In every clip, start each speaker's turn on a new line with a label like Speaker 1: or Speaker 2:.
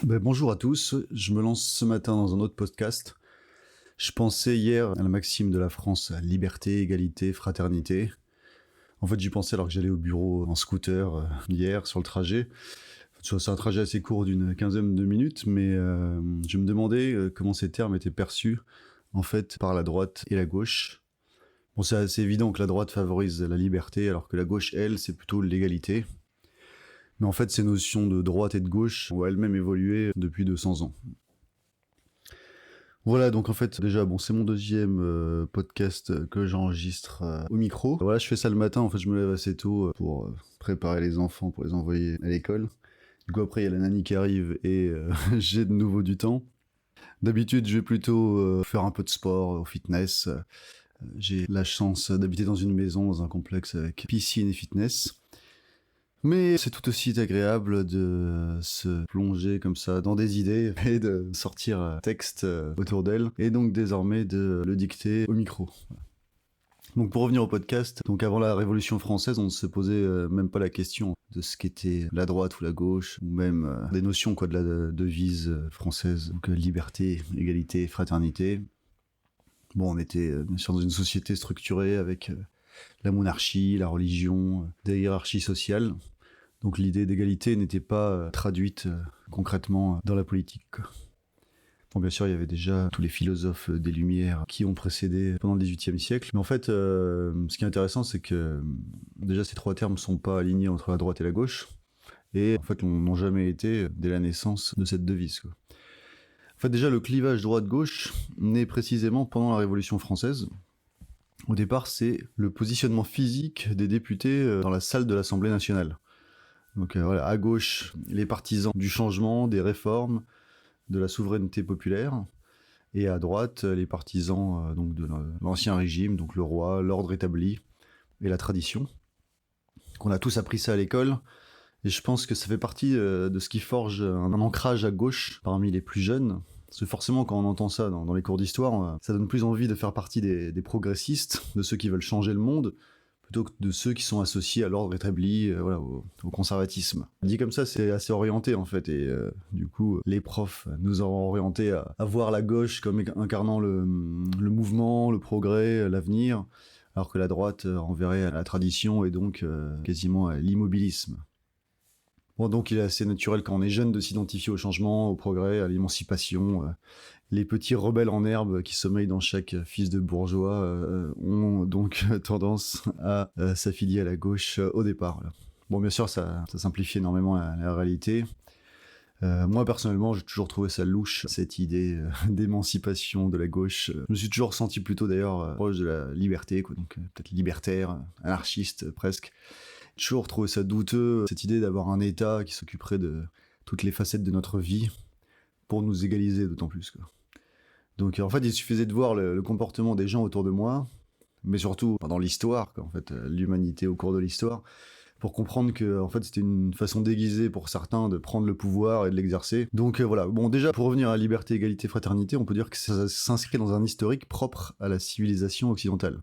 Speaker 1: Bonjour à tous, je me lance ce matin dans un autre podcast. Je pensais hier à la maxime de la France, à liberté, égalité, fraternité. En fait, j'y pensais alors que j'allais au bureau en scooter hier sur le trajet. C'est un trajet assez court d'une quinzaine de minutes, mais je me demandais comment ces termes étaient perçus en fait par la droite et la gauche. Bon, c'est assez évident que la droite favorise la liberté, alors que la gauche, elle, c'est plutôt l'égalité. Mais en fait, ces notions de droite et de gauche ont elles-mêmes évolué depuis 200 ans. Voilà, donc en fait, déjà, c'est mon deuxième podcast que j'enregistre au micro. Voilà, je fais ça le matin, en fait, je me lève assez tôt pour préparer les enfants, pour les envoyer à l'école. Du coup, après, il y a la nanny qui arrive et j'ai de nouveau du temps. D'habitude, je vais plutôt faire un peu de sport, au fitness. J'ai la chance d'habiter dans une maison, dans un complexe avec piscine et fitness. Mais c'est tout aussi agréable de se plonger comme ça dans des idées et de sortir un texte autour d'elle et donc désormais de le dicter au micro. Donc pour revenir au podcast, donc avant la Révolution française, on ne se posait même pas la question de ce qu'était la droite ou la gauche, ou même des notions de la devise française, donc liberté, égalité, fraternité. Bon, on était bien sûr dans une société structurée avec la monarchie, la religion, des hiérarchies sociales. Donc l'idée d'égalité n'était pas traduite concrètement dans la politique. Bon, bien sûr, il y avait déjà tous les philosophes des Lumières qui ont précédé pendant le XVIIIe siècle. Mais en fait, ce qui est intéressant, c'est que déjà ces trois termes ne sont pas alignés entre la droite et la gauche. Et en fait, n'ont jamais été dès la naissance de cette devise. En fait, déjà, le clivage droite-gauche naît précisément pendant la Révolution française. Au départ, c'est le positionnement physique des députés dans la salle de l'Assemblée nationale. Donc voilà, à gauche, les partisans du changement, des réformes, de la souveraineté populaire, et à droite, les partisans donc de l'ancien régime, donc le roi, l'ordre établi et la tradition. On a tous appris ça à l'école, et je pense que ça fait partie de ce qui forge un ancrage à gauche parmi les plus jeunes. Parce que forcément, quand on entend ça dans les cours d'histoire, ça donne plus envie de faire partie des progressistes, de ceux qui veulent changer le monde, plutôt que de ceux qui sont associés à l'ordre établi, au conservatisme. Dit comme ça, c'est assez orienté en fait, et du coup, les profs nous ont orientés à voir la gauche comme incarnant le mouvement, le progrès, l'avenir, alors que la droite renverrait à la tradition et donc quasiment à l'immobilisme. Bon, donc il est assez naturel quand on est jeune de s'identifier au changement, au progrès, à l'émancipation. Les petits rebelles en herbe qui sommeillent dans chaque fils de bourgeois ont donc tendance à s'affilier à la gauche au départ. Là. Bon, bien sûr, ça simplifie énormément la réalité. Moi, personnellement, j'ai toujours trouvé ça louche, cette idée d'émancipation de la gauche. Je me suis toujours senti plutôt, d'ailleurs, proche de la liberté, quoi, donc peut-être libertaire, anarchiste, presque. J'ai toujours trouvé ça douteux, cette idée d'avoir un État qui s'occuperait de toutes les facettes de notre vie pour nous égaliser d'autant plus, quoi. Donc en fait, il suffisait de voir le comportement des gens autour de moi, mais surtout dans l'histoire, en fait, l'humanité au cours de l'histoire, pour comprendre que en fait, c'était une façon déguisée pour certains de prendre le pouvoir et de l'exercer. Donc voilà, bon déjà, pour revenir à liberté, égalité, fraternité, on peut dire que ça s'inscrit dans un historique propre à la civilisation occidentale.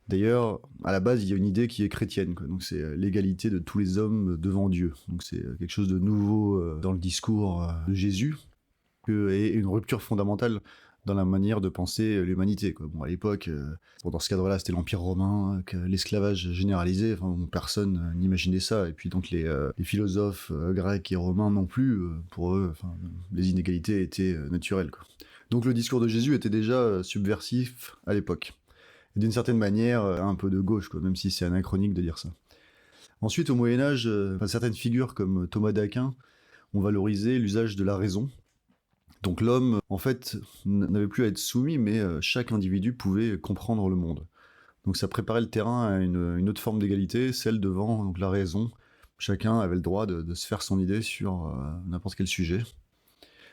Speaker 1: D'ailleurs, à la base, il y a une idée qui est chrétienne, quoi. Donc c'est l'égalité de tous les hommes devant Dieu. Donc c'est quelque chose de nouveau dans le discours de Jésus, et une rupture fondamentale dans la manière de penser l'humanité, quoi. Bon, à l'époque, dans ce cadre-là, c'était l'Empire romain, que l'esclavage généralisé, personne n'imaginait ça. Et puis donc les philosophes grecs et romains non plus, pour eux, les inégalités étaient naturelles, quoi. Donc le discours de Jésus était déjà subversif à l'époque. Et d'une certaine manière, un peu de gauche, quoi, même si c'est anachronique de dire ça. Ensuite, au Moyen-Âge, certaines figures comme Thomas d'Aquin ont valorisé l'usage de la raison. Donc l'homme, en fait, n'avait plus à être soumis, mais chaque individu pouvait comprendre le monde. Donc ça préparait le terrain à une autre forme d'égalité, celle devant donc, la raison. Chacun avait le droit de se faire son idée sur n'importe quel sujet.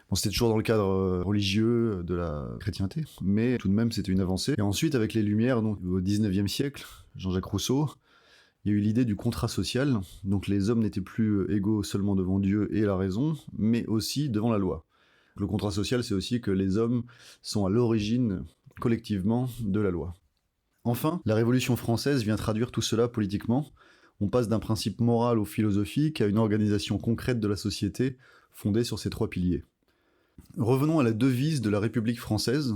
Speaker 1: Bon, c'était toujours dans le cadre religieux de la chrétienté, mais tout de même c'était une avancée. Et ensuite, avec les Lumières, donc, au XIXe siècle, Jean-Jacques Rousseau, il y a eu l'idée du contrat social. Donc les hommes n'étaient plus égaux seulement devant Dieu et la raison, mais aussi devant la loi. Le contrat social, c'est aussi que les hommes sont à l'origine, collectivement, de la loi. Enfin, la Révolution française vient traduire tout cela politiquement. On passe d'un principe moral ou philosophique à une organisation concrète de la société, fondée sur ces 3 piliers. Revenons à la devise de la République française,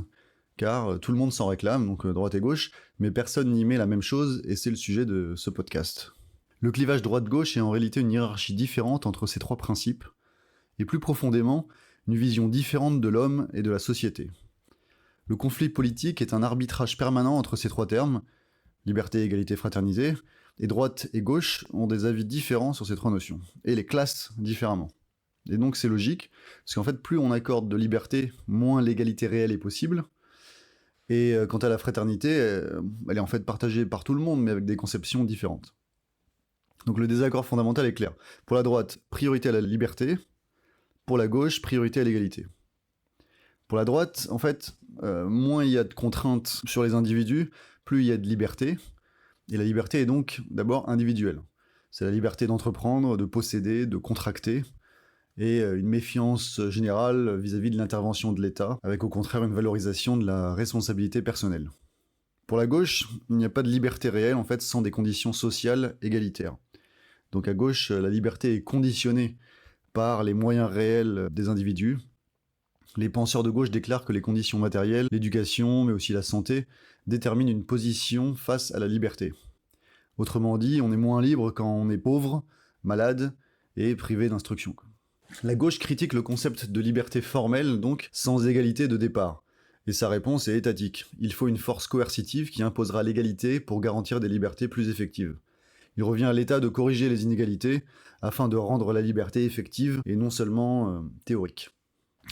Speaker 1: car tout le monde s'en réclame, donc droite et gauche, mais personne n'y met la même chose, et c'est le sujet de ce podcast. Le clivage droite-gauche est en réalité une hiérarchie différente entre ces 3 principes, et plus profondément, une vision différente de l'homme et de la société. Le conflit politique est un arbitrage permanent entre ces 3 termes, liberté, égalité, fraternité, et droite et gauche ont des avis différents sur ces 3 notions, et les classent différemment. Et donc c'est logique, parce qu'en fait plus on accorde de liberté, moins l'égalité réelle est possible, et quant à la fraternité, elle est en fait partagée par tout le monde, mais avec des conceptions différentes. Donc le désaccord fondamental est clair. Pour la droite, priorité à la liberté, pour la gauche, priorité à l'égalité. Pour la droite, en fait, moins il y a de contraintes sur les individus, plus il y a de liberté, et la liberté est donc d'abord individuelle. C'est la liberté d'entreprendre, de posséder, de contracter, et une méfiance générale vis-à-vis de l'intervention de l'État, avec au contraire une valorisation de la responsabilité personnelle. Pour la gauche, il n'y a pas de liberté réelle en fait sans des conditions sociales égalitaires. Donc à gauche, la liberté est conditionnée par les moyens réels des individus. Les penseurs de gauche déclarent que les conditions matérielles, l'éducation, mais aussi la santé, déterminent une position face à la liberté. Autrement dit, on est moins libre quand on est pauvre, malade et privé d'instruction. La gauche critique le concept de liberté formelle, donc sans égalité de départ. Et sa réponse est étatique. Il faut une force coercitive qui imposera l'égalité pour garantir des libertés plus effectives. Il revient à l'État de corriger les inégalités afin de rendre la liberté effective et non seulement théorique.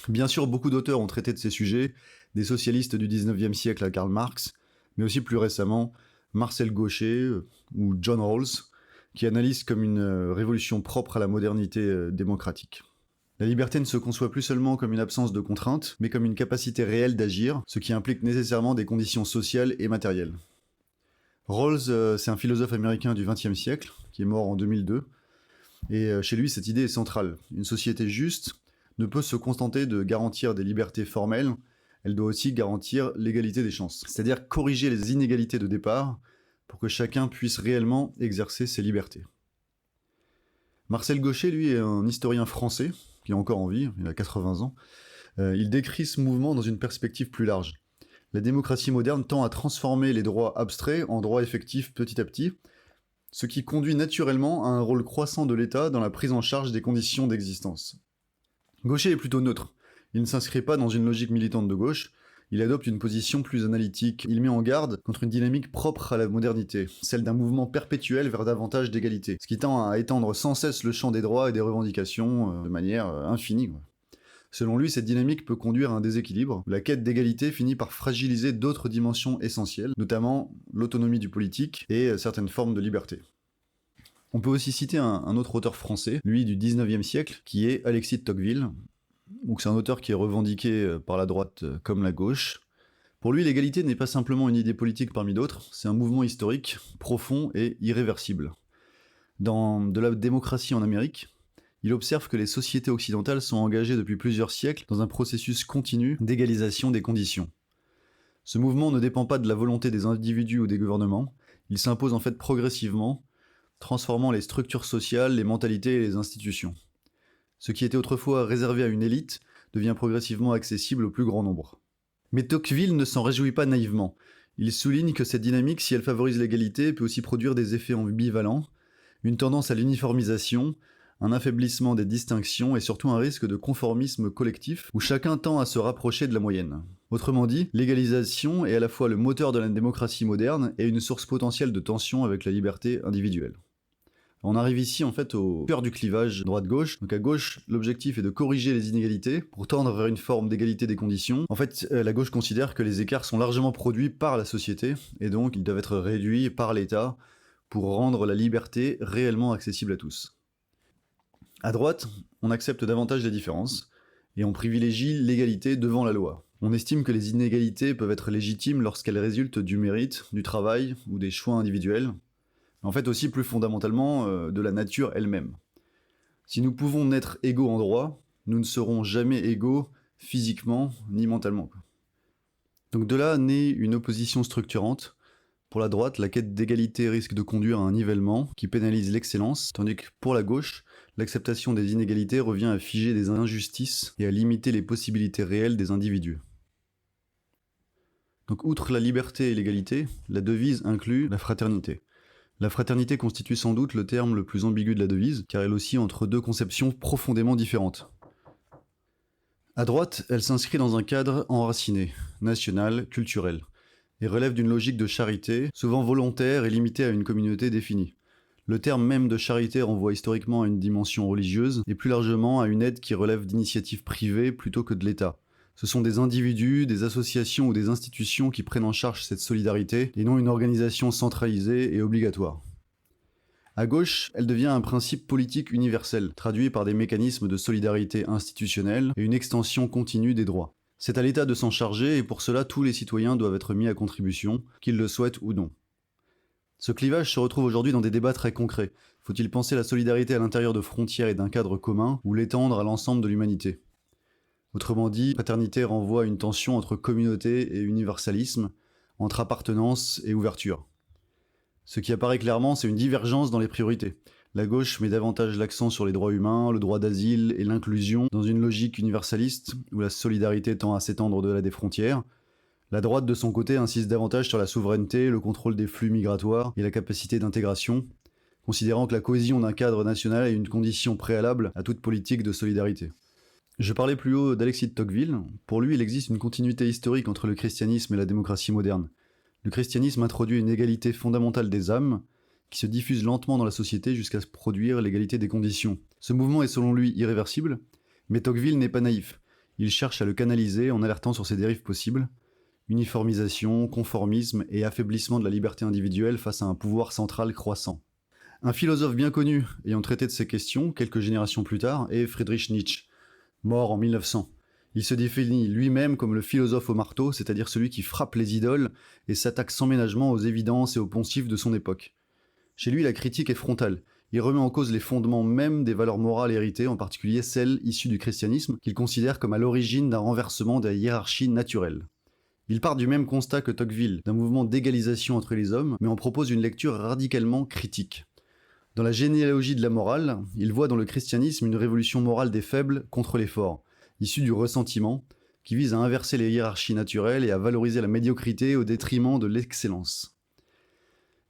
Speaker 1: Bien sûr, beaucoup d'auteurs ont traité de ces sujets, des socialistes du 19e siècle à Karl Marx, mais aussi plus récemment Marcel Gauchet ou John Rawls, qui analysent comme une révolution propre à la modernité démocratique. La liberté ne se conçoit plus seulement comme une absence de contraintes, mais comme une capacité réelle d'agir, ce qui implique nécessairement des conditions sociales et matérielles. Rawls, c'est un philosophe américain du XXe siècle, qui est mort en 2002, et chez lui, cette idée est centrale. Une société juste ne peut se contenter de garantir des libertés formelles, elle doit aussi garantir l'égalité des chances, c'est-à-dire corriger les inégalités de départ pour que chacun puisse réellement exercer ses libertés. Marcel Gauchet, lui, est un historien français, qui est encore en vie, il a 80 ans. Il décrit ce mouvement dans une perspective plus large. La démocratie moderne tend à transformer les droits abstraits en droits effectifs petit à petit, ce qui conduit naturellement à un rôle croissant de l'État dans la prise en charge des conditions d'existence. Gauchet est plutôt neutre. Il ne s'inscrit pas dans une logique militante de gauche, il adopte une position plus analytique. Il met en garde contre une dynamique propre à la modernité, celle d'un mouvement perpétuel vers davantage d'égalité, ce qui tend à étendre sans cesse le champ des droits et des revendications de manière infinie. Selon lui, cette dynamique peut conduire à un déséquilibre. La quête d'égalité finit par fragiliser d'autres dimensions essentielles, notamment l'autonomie du politique et certaines formes de liberté. On peut aussi citer un autre auteur français, lui du 19e siècle, qui est Alexis de Tocqueville. Donc c'est un auteur qui est revendiqué par la droite comme la gauche. Pour lui, l'égalité n'est pas simplement une idée politique parmi d'autres, c'est un mouvement historique, profond et irréversible. Dans De la démocratie en Amérique, il observe que les sociétés occidentales sont engagées depuis plusieurs siècles dans un processus continu d'égalisation des conditions. Ce mouvement ne dépend pas de la volonté des individus ou des gouvernements, il s'impose en fait progressivement, transformant les structures sociales, les mentalités et les institutions. Ce qui était autrefois réservé à une élite devient progressivement accessible au plus grand nombre. Mais Tocqueville ne s'en réjouit pas naïvement. Il souligne que cette dynamique, si elle favorise l'égalité, peut aussi produire des effets ambivalents, une tendance à l'uniformisation, un affaiblissement des distinctions et surtout un risque de conformisme collectif où chacun tend à se rapprocher de la moyenne. Autrement dit, l'égalisation est à la fois le moteur de la démocratie moderne et une source potentielle de tension avec la liberté individuelle. On arrive ici en fait au cœur du clivage droite-gauche. Donc à gauche, l'objectif est de corriger les inégalités pour tendre vers une forme d'égalité des conditions. En fait, la gauche considère que les écarts sont largement produits par la société et donc ils doivent être réduits par l'État pour rendre la liberté réellement accessible à tous. À droite, on accepte davantage les différences et on privilégie l'égalité devant la loi. On estime que les inégalités peuvent être légitimes lorsqu'elles résultent du mérite, du travail ou des choix individuels. En fait aussi plus fondamentalement de la nature elle-même. Si nous pouvons naître égaux en droit, nous ne serons jamais égaux physiquement ni mentalement. Donc de là naît une opposition structurante Pour la droite, la quête d'égalité risque de conduire à un nivellement qui pénalise l'excellence, tandis que pour la gauche, l'acceptation des inégalités revient à figer des injustices et à limiter les possibilités réelles des individus. Donc outre la liberté et l'égalité, la devise inclut la fraternité. La fraternité constitue sans doute le terme le plus ambigu de la devise, car elle oscille entre deux conceptions profondément différentes. À droite, elle s'inscrit dans un cadre enraciné, national, culturel, et relève d'une logique de charité, souvent volontaire et limitée à une communauté définie. Le terme même de charité renvoie historiquement à une dimension religieuse, et plus largement à une aide qui relève d'initiatives privées plutôt que de l'État. Ce sont des individus, des associations ou des institutions qui prennent en charge cette solidarité, et non une organisation centralisée et obligatoire. À gauche, elle devient un principe politique universel, traduit par des mécanismes de solidarité institutionnelle et une extension continue des droits. C'est à l'État de s'en charger et pour cela tous les citoyens doivent être mis à contribution, qu'ils le souhaitent ou non. Ce clivage se retrouve aujourd'hui dans des débats très concrets. Faut-il penser la solidarité à l'intérieur de frontières et d'un cadre commun, ou l'étendre à l'ensemble de l'humanité ? Autrement dit, fraternité renvoie à une tension entre communauté et universalisme, entre appartenance et ouverture. Ce qui apparaît clairement, c'est une divergence dans les priorités. La gauche met davantage l'accent sur les droits humains, le droit d'asile et l'inclusion dans une logique universaliste où la solidarité tend à s'étendre au-delà des frontières. La droite, de son côté, insiste davantage sur la souveraineté, le contrôle des flux migratoires et la capacité d'intégration, considérant que la cohésion d'un cadre national est une condition préalable à toute politique de solidarité. Je parlais plus haut d'Alexis de Tocqueville. Pour lui, il existe une continuité historique entre le christianisme et la démocratie moderne. Le christianisme introduit une égalité fondamentale des âmes, qui se diffuse lentement dans la société jusqu'à produire l'égalité des conditions. Ce mouvement est selon lui irréversible, mais Tocqueville n'est pas naïf. Il cherche à le canaliser en alertant sur ses dérives possibles, uniformisation, conformisme et affaiblissement de la liberté individuelle face à un pouvoir central croissant. Un philosophe bien connu ayant traité de ces questions, quelques générations plus tard, est Friedrich Nietzsche, mort en 1900. Il se définit lui-même comme le philosophe au marteau, c'est-à-dire celui qui frappe les idoles et s'attaque sans ménagement aux évidences et aux poncifs de son époque. Chez lui, la critique est frontale. Il remet en cause les fondements même des valeurs morales héritées, en particulier celles issues du christianisme, qu'il considère comme à l'origine d'un renversement des hiérarchies naturelles. Il part du même constat que Tocqueville, d'un mouvement d'égalisation entre les hommes, mais en propose une lecture radicalement critique. Dans la généalogie de la morale, il voit dans le christianisme une révolution morale des faibles contre les forts, issue du ressentiment, qui vise à inverser les hiérarchies naturelles et à valoriser la médiocrité au détriment de l'excellence.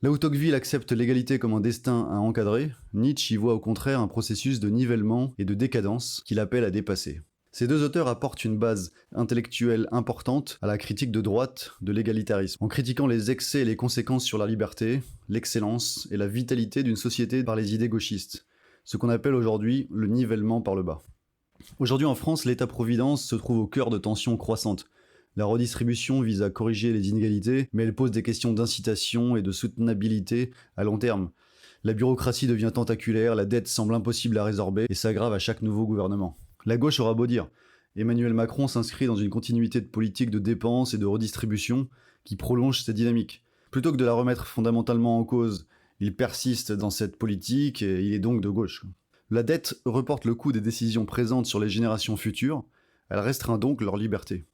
Speaker 1: Là où Tocqueville accepte l'égalité comme un destin à encadrer, Nietzsche y voit au contraire un processus de nivellement et de décadence qu'il appelle à dépasser. Ces deux auteurs apportent une base intellectuelle importante à la critique de droite de l'égalitarisme, en critiquant les excès et les conséquences sur la liberté, l'excellence et la vitalité d'une société par les idées gauchistes, ce qu'on appelle aujourd'hui le nivellement par le bas. Aujourd'hui en France, l'État-providence se trouve au cœur de tensions croissantes. La redistribution vise à corriger les inégalités, mais elle pose des questions d'incitation et de soutenabilité à long terme. La bureaucratie devient tentaculaire, la dette semble impossible à résorber et s'aggrave à chaque nouveau gouvernement. La gauche aura beau dire. Emmanuel Macron s'inscrit dans une continuité de politique de dépenses et de redistribution qui prolonge cette dynamique. Plutôt que de la remettre fondamentalement en cause, il persiste dans cette politique et il est donc de gauche. La dette reporte le coût des décisions présentes sur les générations futures, elle restreint donc leur liberté.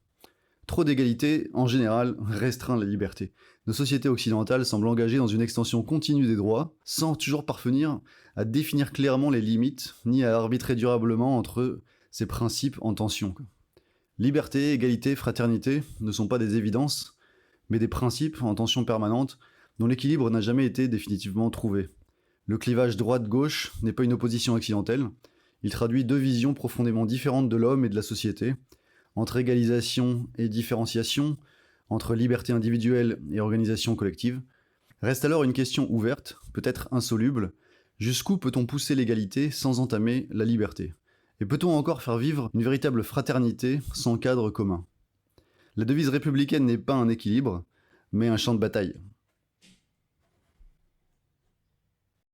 Speaker 1: Trop d'égalité, en général, restreint la liberté. Nos sociétés occidentales semblent engagées dans une extension continue des droits, sans toujours parvenir à définir clairement les limites, ni à arbitrer durablement entre ces principes en tension. Liberté, égalité, fraternité ne sont pas des évidences, mais des principes en tension permanente dont l'équilibre n'a jamais été définitivement trouvé. Le clivage droite-gauche n'est pas une opposition accidentelle, il traduit deux visions profondément différentes de l'homme et de la société, entre égalisation et différenciation, entre liberté individuelle et organisation collective. Reste alors une question ouverte, peut-être insoluble, jusqu'où peut-on pousser l'égalité sans entamer la liberté ? Et peut-on encore faire vivre une véritable fraternité sans cadre commun ? La devise républicaine n'est pas un équilibre, mais un champ de bataille.